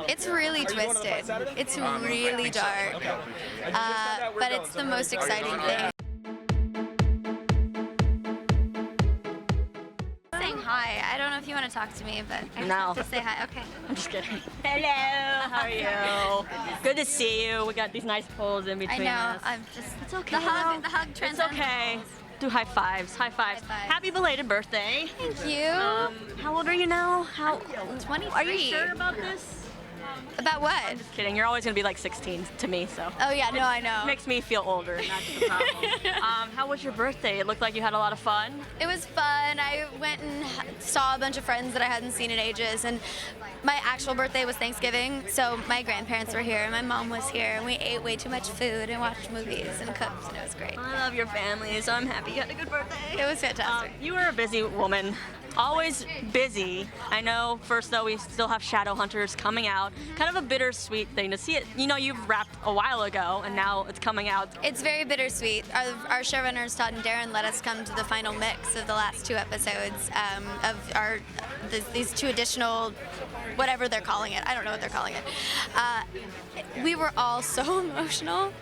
It's really twisted. It's really dark, but it's the most exciting thing. Saying hi. I don't know if you want to talk to me, but I just have to say hi. Okay. I'm just kidding. Hello. How are you? Good to see you. We got these nice poles in between us. I'm just. It's okay. The hug transcends. It's okay. Do high fives. High fives. Happy belated birthday. Thank you. How old are you now? 23. Are you sure about this? About what? I'm just kidding. You're always gonna be like 16 to me, so. Oh yeah, no, I know. Makes me feel older. That's the problem. How was your birthday? It looked like you had a lot of fun. It was fun. I went and saw a bunch of friends that I hadn't seen in ages, and my actual birthday was Thanksgiving, so my grandparents were here, and my mom was here, and we ate way too much food and watched movies and cooked, and it was great. I love your family, so I'm happy you had a good birthday. It was fantastic. You were a busy woman. Always busy. I know, first though, we still have Shadowhunters coming out. Kind of a bittersweet thing to see it. You know, you've wrapped a while ago, and now it's coming out. It's very bittersweet. Our showrunners, Todd and Darren, let us come to the final mix of the last 2 episodes of these 2 additional, whatever they're calling it. I don't know what they're calling it. We were all so emotional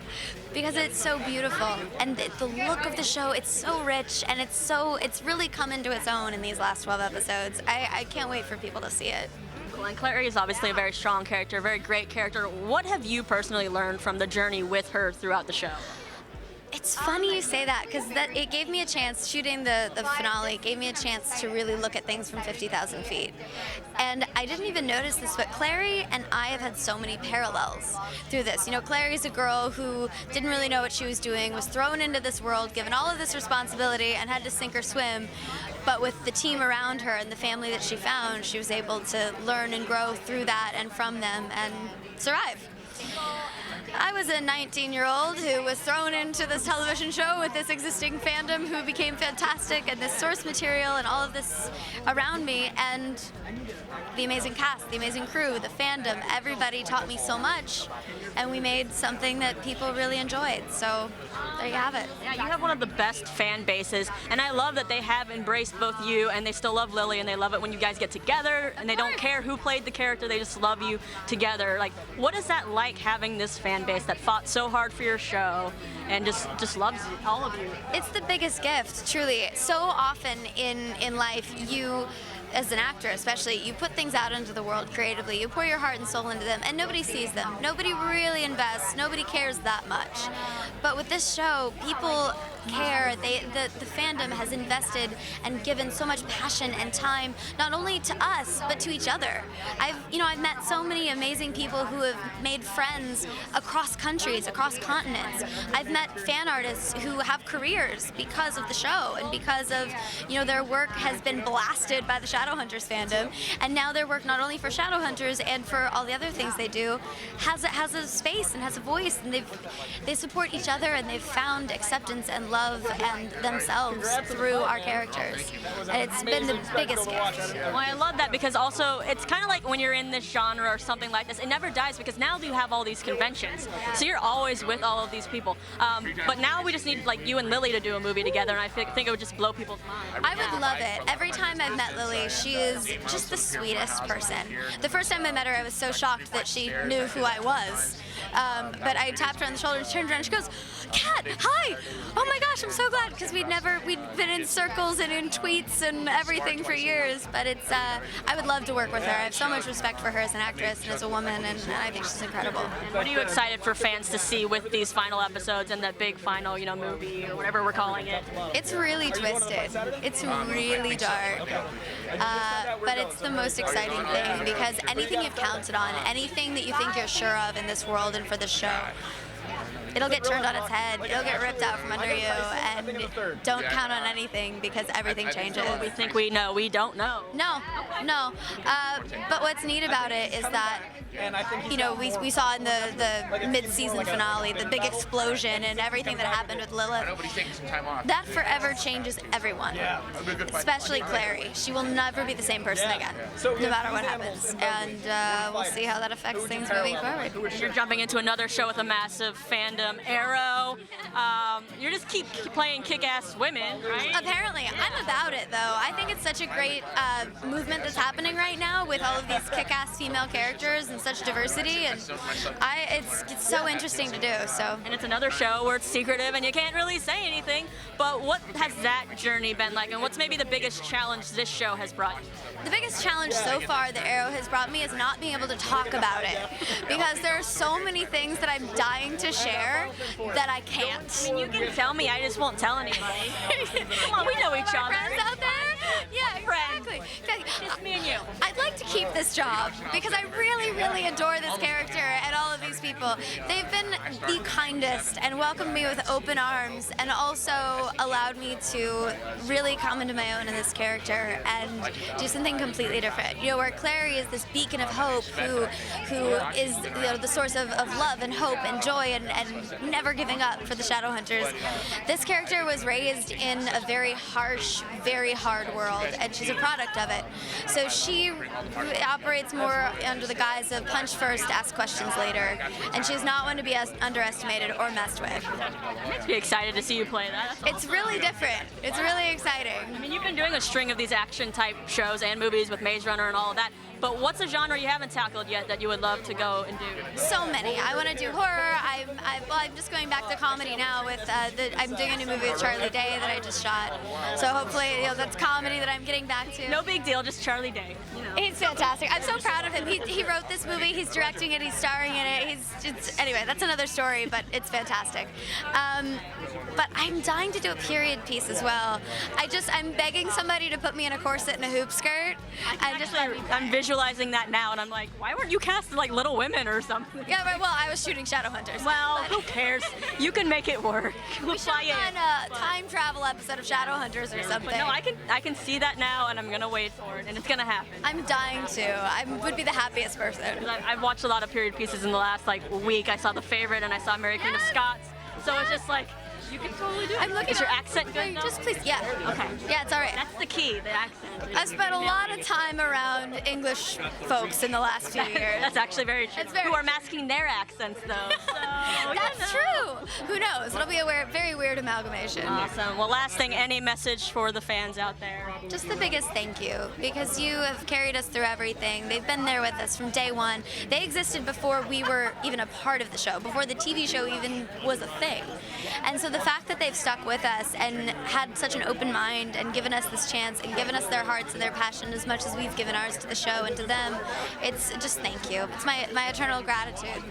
because it's so beautiful, and the look of the show, it's so rich, and it's really come into its own in these last 12 episodes. I can't wait for people to see it. Well, and Clary is obviously a very strong character, a very great character. What have you personally learned from the journey with her throughout the show? It's funny you say that, because it gave me a chance, shooting the finale, gave me a chance to really look at things from 50,000 feet. And I didn't even notice this, but Clary and I have had so many parallels through this. You know, Clary's a girl who didn't really know what she was doing, was thrown into this world, given all of this responsibility, and had to sink or swim. But with the team around her and the family that she found, she was able to learn and grow through that and from them and survive. I was a 19-year-old who was thrown into this television show with this existing fandom who became fantastic, and this source material and all of this around me, and the amazing cast, the amazing crew, the fandom, everybody taught me so much, and we made something that people really enjoyed. So there you have it. Yeah, you have one of the best fan bases, and I love that they have embraced both you, and they still love Lily, and they love it when you guys get together, and they don't care who played the character, they just love you together. Like, what is that like, having this fan base that fought so hard for your show and just loves all of you? It's the biggest gift, truly. So often in life, you, as an actor especially, you put things out into the world creatively, you pour your heart and soul into them, and nobody sees them. Nobody really invests, nobody cares that much. But with this show, people care. The fandom has invested and given so much passion and time, not only to us, but to each other. I've met so many amazing people who have made friends across countries, across continents. I've met fan artists who have careers because of the show, and because of, their work has been blasted by the Shadowhunters fandom, and now their work, not only for Shadowhunters and for all the other things they do, has a space and has a voice, and they support each other, and they've found acceptance and love and themselves through our characters, and it's been the biggest gift. Well, I love that, because also it's kind of like when you're in this genre or something like this, it never dies, because now you have all these conventions, so you're always with all of these people. But now we just need like you and Lily to do a movie together, and I think it would just blow people's minds. I would love it. Every time I've met Lily, she is just the sweetest person. The first time I met her, I was so shocked that she knew who I was. But I tapped her on the shoulder and she turned around and she goes, "Kat, hi! Oh my gosh, I'm so glad," because we'd been in circles and in tweets and everything for years. But I would love to work with her. I have so much respect for her as an actress and as a woman, and I think she's incredible. What are you excited for fans to see with these final episodes and that big final, movie or whatever we're calling it? It's really twisted. It's really dark. But it's the most exciting thing, because anything you've counted on, anything that you think you're sure of in this world and for this show, it'll get turned on its head, it'll get ripped out from under you, and don't count on anything, because everything changes. We think we know, we don't know. No. But what's neat about it is that, we saw in the mid-season finale, the big explosion and everything that happened with Lilith. That forever changes everyone, especially Clary. She will never be the same person again, no matter what happens. And we'll see how that affects things moving forward. You're jumping into another show with a massive fandom fandom, Arrow. You just keep playing kick-ass women, right? Apparently, I'm about it though. I think it's such a great movement that's happening right now with all of these kick-ass female characters and such diversity, and it's so interesting to do. So. And it's another show where it's secretive and you can't really say anything. But what has that journey been like, and what's maybe the biggest challenge this show has brought you? The biggest challenge so far that Arrow has brought me is not being able to talk about it, because there are so many things that I'm dying to share that I can't. I mean, you can tell me, I just won't tell anybody. Come on, we know each other. Friends out there? Yeah, exactly. Just me and you. I'd like to keep this job because I really, really adore this character and all of these people. They've been the kindest and welcomed me with open arms, and also allowed me to really come into my own in this character and do something completely different. You know, where Clary is this beacon of hope who is, you know, the source of love and hope and joy and never giving up for the Shadowhunters. This character was raised in a very harsh, very hard world, and she's a product of it. So she operates more under the guise of punch first, ask questions later, and she's not one to be underestimated or messed with. Makes me excited to see you play that. It's really different. It's really exciting. I mean, you've been doing a string of these action type shows and movies with Maze Runner and all of that, but what's a genre you haven't tackled yet that you would love to go and do? So many. I want to do horror. I'm just going back to comedy now with I'm doing a new movie with Charlie Day that I just shot. So hopefully, you know, that's comedy that I'm getting back to. No big deal, just Charlie Day. You know. He's fantastic. I'm so proud of him. He wrote this movie. He's directing it. He's starring in it. Anyway, that's another story, but it's fantastic. But I'm dying to do a period piece as well. I'm begging somebody to put me in a corset and a hoop skirt. I'm visualizing that now, and I'm like, why weren't you cast like Little Women or something? Yeah, right, well, I was shooting Shadowhunters. Well, who cares? You can make it work. We should have done a time travel episode of Shadowhunters or something. But no, I can see that now, and I'm gonna wait for it, and it's gonna happen. I'm dying to. I would be the happiest person. I've watched a lot of period pieces in the last week. I saw The Favorite, and I saw Mary Queen of Scots. So it's just like, you can totally do it. I'm looking. Is your accent good? Just please, yeah. Okay. Yeah, it's all right. That's the key, the accent. I've spent a lot of time around English folks in the last few years. That's actually very true. Who are masking their accents, though. So, that's true. Who knows? It'll be a very weird amalgamation. Awesome. Well, last thing, any message for the fans out there? Just the biggest thank you, because you have carried us through everything. They've been there with us from day one. They existed before we were even a part of the show, before the TV show even was a thing. And so the fact that they've stuck with us and had such an open mind and given us this chance and given us their hearts and their passion as much as we've given ours to the show and to them, it's just thank you. It's my eternal gratitude.